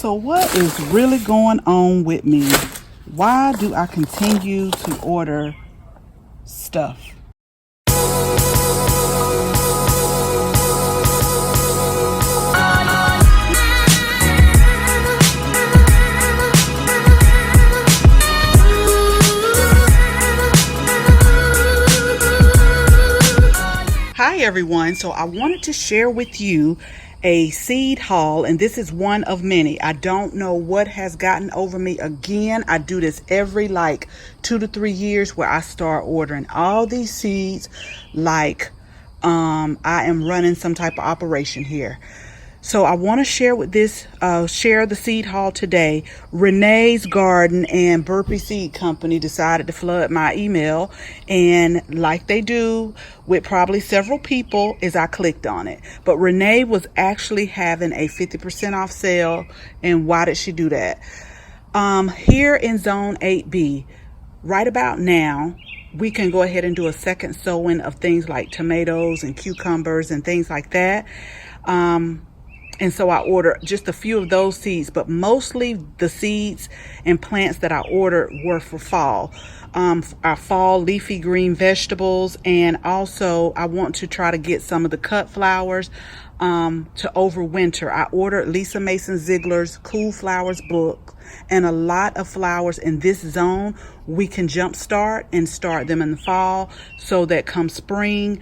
So what is really going on with me? Why do I continue to order stuff? Hi everyone, so I wanted to share with you a seed haul, and this is one of many. I don't know what has gotten over me again. I do this every like 2 to 3 years where I start ordering all these seeds like I am running some type of operation here. So I want to share share the seed haul today. Renee's Garden and Burpee Seed Company decided to flood my email, and like they do with probably several people, is I clicked on it. But Renee was actually having a 50% off sale, and why did she do that? Here in Zone 8B, right about now, we can go ahead and do a second sowing of things like tomatoes and cucumbers and things like that. And so I ordered just a few of those seeds, but mostly the seeds and plants that I ordered were for fall. Our fall leafy green vegetables, and also I want to try to get some of the cut flowers to overwinter. I ordered Lisa Mason Ziegler's Cool Flowers book, and a lot of flowers in this zone we can jumpstart and start them in the fall, so that come spring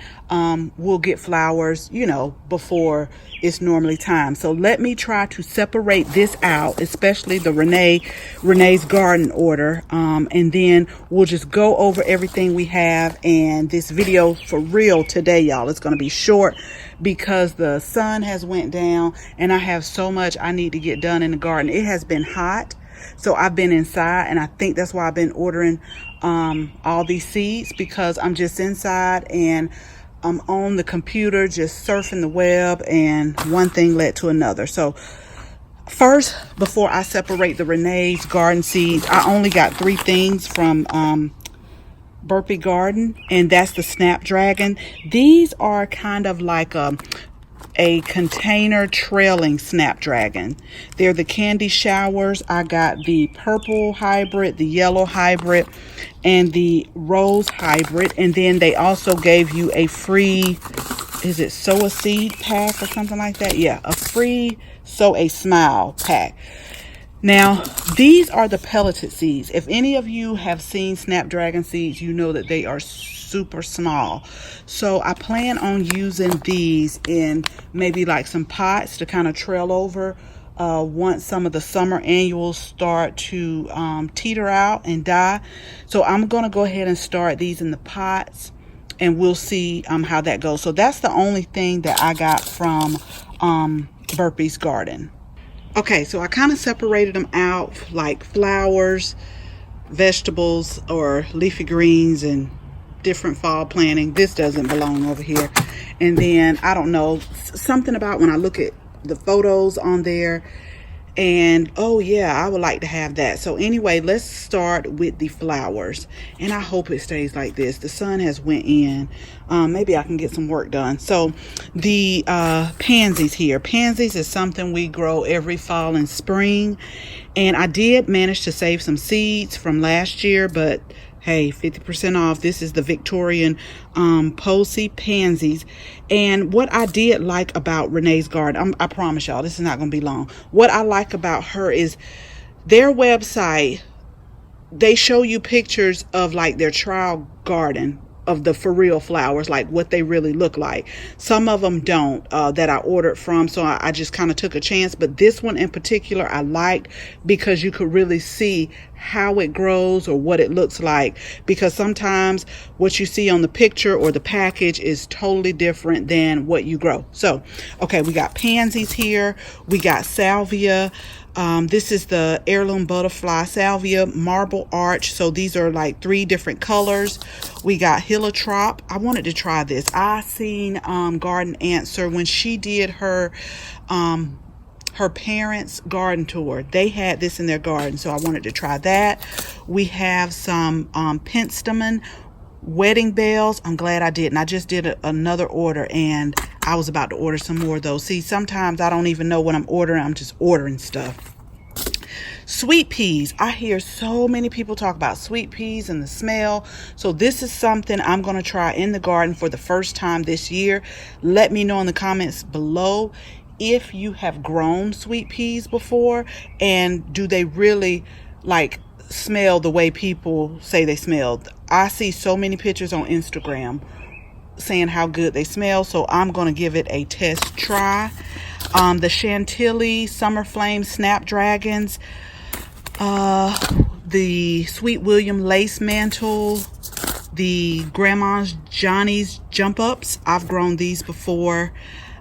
we'll get flowers, you know, before it's normally time. So let me try to separate this out, especially the Renee's Garden order, and then we'll just go over everything we have. And this video for real today, y'all, it's going to be short because the sun has went down and I have so much I need to get done in the garden. It has been hot, so I've been inside, and I think that's why I've been ordering all these seeds, because I'm just inside and I'm on the computer just surfing the web, and one thing led to another. So first, before I separate the Renee's Garden seeds, I only got 3 things from Burpee Garden, and that's the Snapdragon. These are kind of like a container trailing Snapdragon. They're the candy showers. I got the purple hybrid, the yellow hybrid, and the rose hybrid. And then they also gave you a free, is it sow a seed pack or something like that? Yeah, a free sow a smile pack. Now, these are the pelleted seeds. If any of you have seen Snapdragon seeds, you know that they are super small. So I plan on using these in maybe like some pots to kind of trail over once some of the summer annuals start to teeter out and die. So I'm going to go ahead and start these in the pots, and we'll see how that goes. So that's the only thing that I got from Burpee's Garden. Okay, so I kind of separated them out like flowers, vegetables, or leafy greens, and different fall planting. This doesn't belong over here. And then I don't know, something about when I look at the photos on there, and oh yeah, I would like to have that. So anyway, let's start with the flowers, and I hope it stays like this. The sun has went in. Maybe I can get some work done. So the pansies here. Pansies is something we grow every fall and spring, and I did manage to save some seeds from last year, but hey, 50% off. This is the Victorian Posey pansies. And what I did like about Renee's Garden, I promise y'all, this is not going to be long. What I like about her is their website, they show you pictures of like their trial garden of the for real flowers, like what they really look like. Some of them don't, that I ordered from, so I just kind of took a chance. But this one in particular I liked because you could really see how it grows or what it looks like, because sometimes what you see on the picture or the package is totally different than what you grow. So okay, we got pansies here, we got salvia. This is the heirloom butterfly salvia, marble arch. So these are like 3 different colors. We got heliotrope. I wanted to try this. I seen Garden Answer when she did her parents' garden tour. They had this in their garden, so I wanted to try that. We have some penstemon wedding bells. I'm glad I didn't. I just did another order, and I was about to order some more of those. See, sometimes I don't even know what I'm ordering. I'm just ordering stuff. Sweet peas. I hear so many people talk about sweet peas and the smell. So this is something I'm going to try in the garden for the first time this year. Let me know in the comments below if you have grown sweet peas before, and do they really like smell the way people say they smell. I see so many pictures on Instagram saying how good they smell, so I'm going to give it a test try. The Chantilly Summer Flame Snapdragons, the Sweet William Lace Mantle, the Grandma's Johnny's Jump Ups. I've grown these before,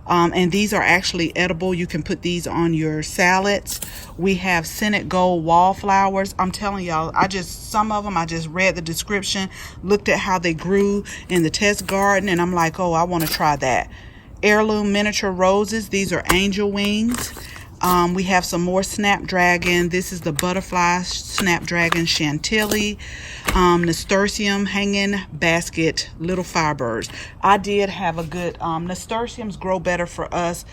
and these are actually edible. You can put these on your salads. We have Senate Gold Wallflowers. I'm telling y'all, some of them, I just read the description, looked at how they grew in the test garden, and I'm like, oh, I want to try that. Heirloom Miniature Roses. These are angel wings. We have some more Snapdragon. This is the Butterfly Snapdragon Chantilly. Nasturtium Hanging Basket Little Firebirds. I did have a good, nasturtiums grow better for us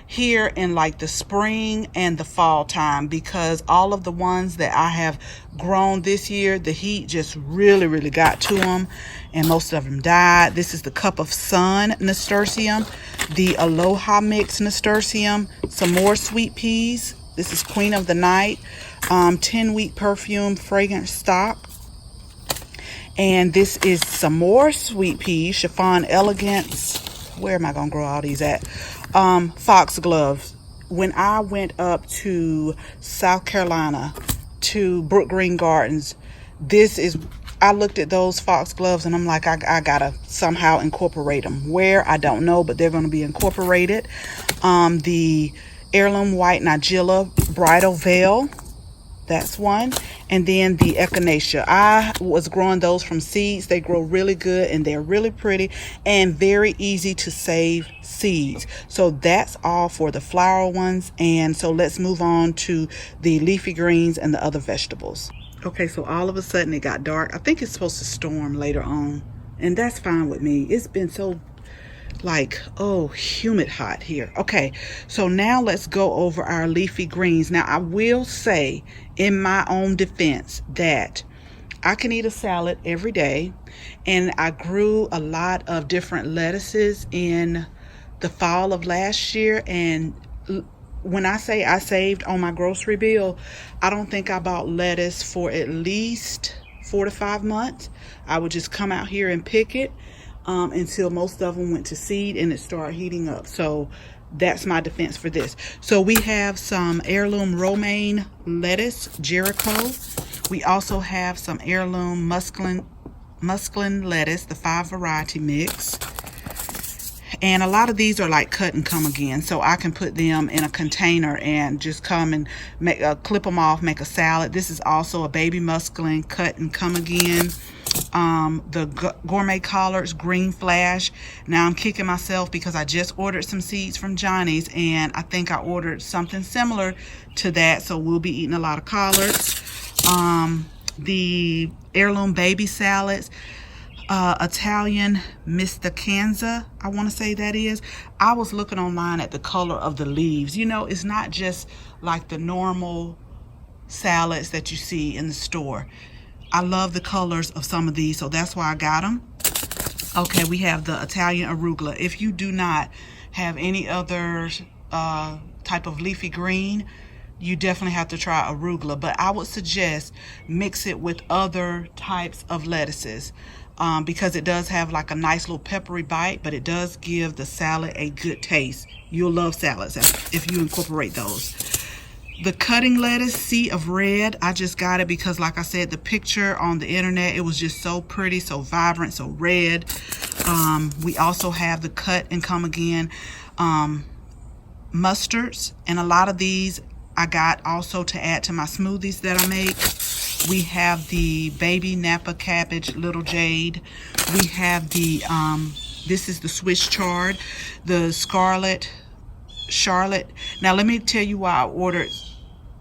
here in like the spring and the fall time, because all of the ones that I have grown this year, the heat just really got to them and most of them died. This is the Cup of Sun nasturtium, the Aloha Mix nasturtium, some more sweet peas. This is Queen of the Night, 10-week perfume fragrance stock. And this is some more sweet peas, Chiffon Elegance. Where am I gonna grow all these at? Foxgloves. When I went up to South Carolina to Brook Green Gardens, I looked at those foxgloves and I'm like, I gotta somehow incorporate them. Where, I don't know, but they're gonna be incorporated. The Heirloom White Nigella Bridal Veil. That's one. And then the Echinacea. I was growing those from seeds. They grow really good and they're really pretty and very easy to save seeds. So that's all for the flower ones. And so let's move on to the leafy greens and the other vegetables. Okay, so all of a sudden it got dark. I think it's supposed to storm later on, and that's fine with me. It's been so humid hot here. Okay, so now let's go over our leafy greens. Now I will say in my own defense that I can eat a salad every day, and I grew a lot of different lettuces in the fall of last year, and when I say I saved on my grocery bill, I don't think I bought lettuce for at least 4 to 5 months. I would just come out here and pick it until most of them went to seed and it started heating up. So that's my defense for this. So we have some heirloom romaine lettuce, Jericho. We also have some heirloom musclin lettuce, the 5 variety mix. And a lot of these are like cut and come again, so I can put them in a container and just come and clip them off, make a salad. This is also a baby musclin cut and come again. The Gourmet collards, green flash. Now I'm kicking myself because I just ordered some seeds from Johnny's, and I think I ordered something similar to that, so we'll be eating a lot of collards. The heirloom baby salads. Italian Mistacanza, I want to say that is. I was looking online at the color of the leaves. You know, it's not just like the normal salads that you see in the store. I love the colors of some of these, so that's why I got them. Okay, we have the Italian arugula. If you do not have any other type of leafy green, you definitely have to try arugula, but I would suggest mix it with other types of lettuces. Because it does have like a nice little peppery bite, but it does give the salad a good taste. You'll love salads if you incorporate those. The cutting lettuce, Sea of Red, I just got it because, like I said, the picture on the internet, it was just so pretty, so vibrant, so red. We also have the cut and come again mustards, and a lot of these I got also to add to my smoothies that I make. We have the baby Napa cabbage, Little Jade. We have the, this is the Swiss chard, the Scarlet Charlotte. Now let me tell you why I ordered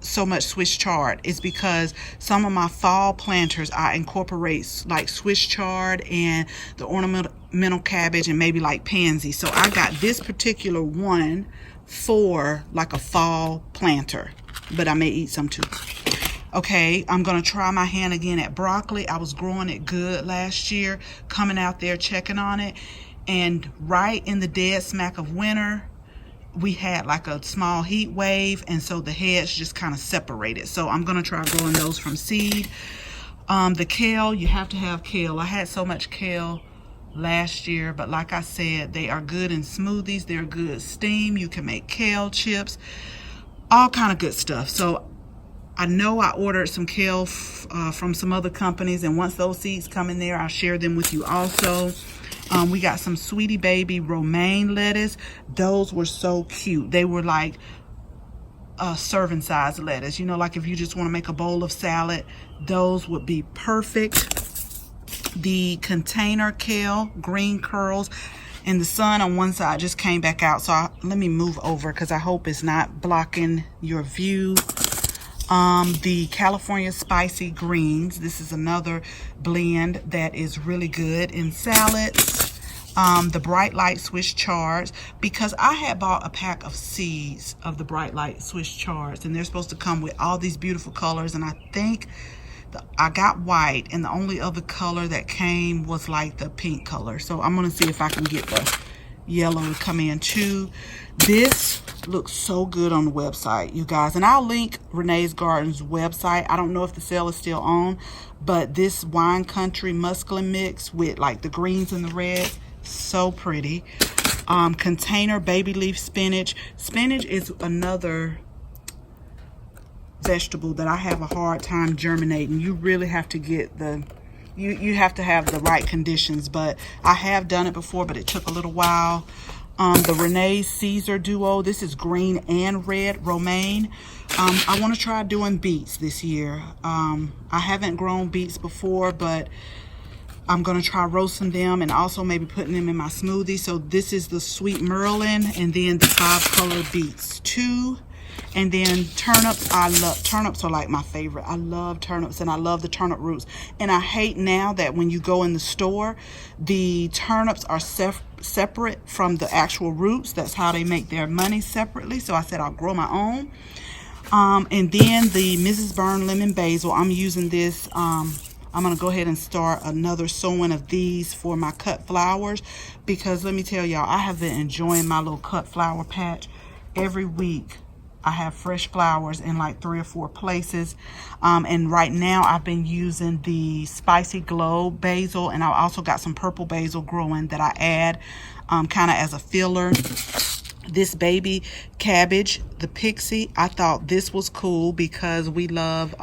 so much Swiss chard. It's because some of my fall planters I incorporate like Swiss chard and the ornamental cabbage and maybe like pansy. So I got this particular one for like a fall planter, but I may eat some too. Okay, I'm going to try my hand again at broccoli. I was growing it good last year, coming out there checking on it. And right in the dead smack of winter, we had like a small heat wave, and so the heads just kind of separated. So I'm going to try growing those from seed. The kale, you have to have kale. I had so much kale last year, but like I said, they are good in smoothies. They're good steam. You can make kale chips, all kind of good stuff. So I know I ordered some kale from some other companies, and once those seeds come in there, I'll share them with you also. We got some Sweetie Baby romaine lettuce. Those were so cute. They were like serving size lettuce. You know, like if you just want to make a bowl of salad, those would be perfect. The container kale, green curls, and the sun on one side just came back out. So let me move over because I hope it's not blocking your view. The California spicy greens. This is another blend that is really good in salads. The Bright Light Swiss chards, because I had bought a pack of seeds of the Bright Light Swiss chards, and they're supposed to come with all these beautiful colors, and I think I got white, and the only other color that came was like the pink color. So I'm gonna see if I can get the yellow to come in too. This looks so good on the website, you guys, and I'll link Renee's Garden's website. I don't know if the sale is still on, but this Wine Country Musclin mix with like the greens and the reds, so pretty. Container baby leaf spinach. Spinach is another vegetable that I have a hard time germinating. You really have to get the you have to have the right conditions, but I have done it before, but it took a little while. The Renee Caesar duo. This is green and red romaine. I want to try doing beets this year. I haven't grown beets before, but I'm going to try roasting them and also maybe putting them in my smoothie. So this is the Sweet Merlin, and then the 5-color beets too. And then turnips. I love turnips, are like my favorite. I love turnips, and I love the turnip roots. And I hate now that when you go in the store, the turnips are separate from the actual roots. That's how they make their money separately. So I said I'll grow my own. And then the Mrs. Byrne lemon basil. I'm using this. I'm going to go ahead and start another sowing of these for my cut flowers, because let me tell y'all, I have been enjoying my little cut flower patch. Every week I have fresh flowers in like 3 or 4 places. And right now I've been using the Spicy Glow basil, and I also got some purple basil growing that I add kind of as a filler. This baby cabbage, the Pixie, I thought this was cool because we love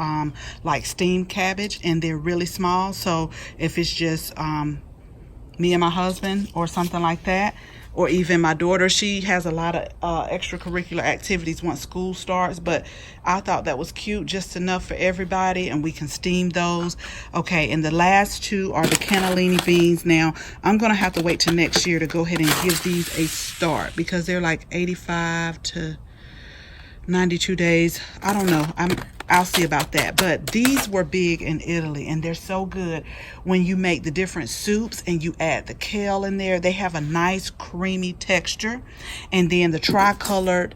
like steamed cabbage, and they're really small. So if it's just me and my husband or something like that, or even my daughter, she has a lot of extracurricular activities once school starts, but I thought that was cute, just enough for everybody, and we can steam those. Okay, and the last two are the cannellini beans. Now, I'm going to have to wait till next year to go ahead and give these a start, because they're like 85 to 92 days. I don't know. I'll see about that. But these were big in Italy, and they're so good when you make the different soups and you add the kale in there. They have a nice creamy texture. And then the tricolored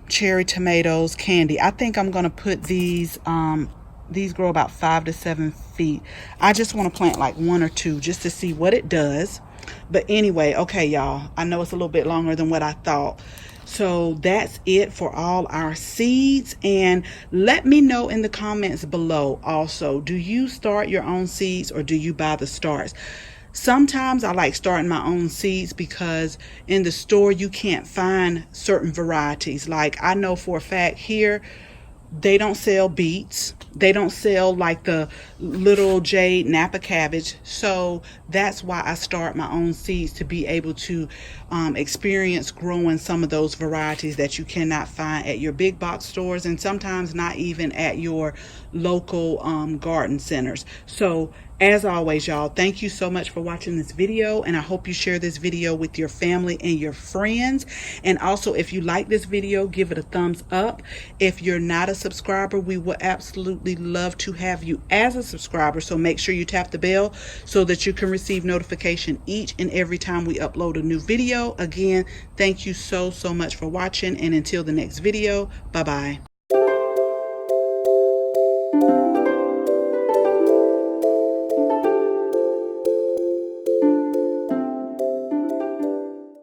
cherry tomatoes candy. I think I'm going to put these grow about 5 to 7 feet. I just want to plant like 1 or 2 just to see what it does. But anyway, okay, y'all, I know it's a little bit longer than what I thought. So that's it for all our seeds. And let me know in the comments below also, do you start your own seeds or do you buy the starts? Sometimes I like starting my own seeds because in the store you can't find certain varieties. Like I know for a fact here, they don't sell beets. They don't sell like the little jade Napa cabbage. So that's why I start my own seeds, to be able to experience growing some of those varieties that you cannot find at your big box stores, and sometimes not even at your local garden centers. So as always, y'all, thank you so much for watching this video, and I hope you share this video with your family and your friends. And also, if you like this video, give it a thumbs up. If you're not a subscriber, we would absolutely love to have you as a subscriber, so make sure you tap the bell so that you can receive notification each and every time we upload a new video. Again, thank you so much for watching, and until the next video, bye bye.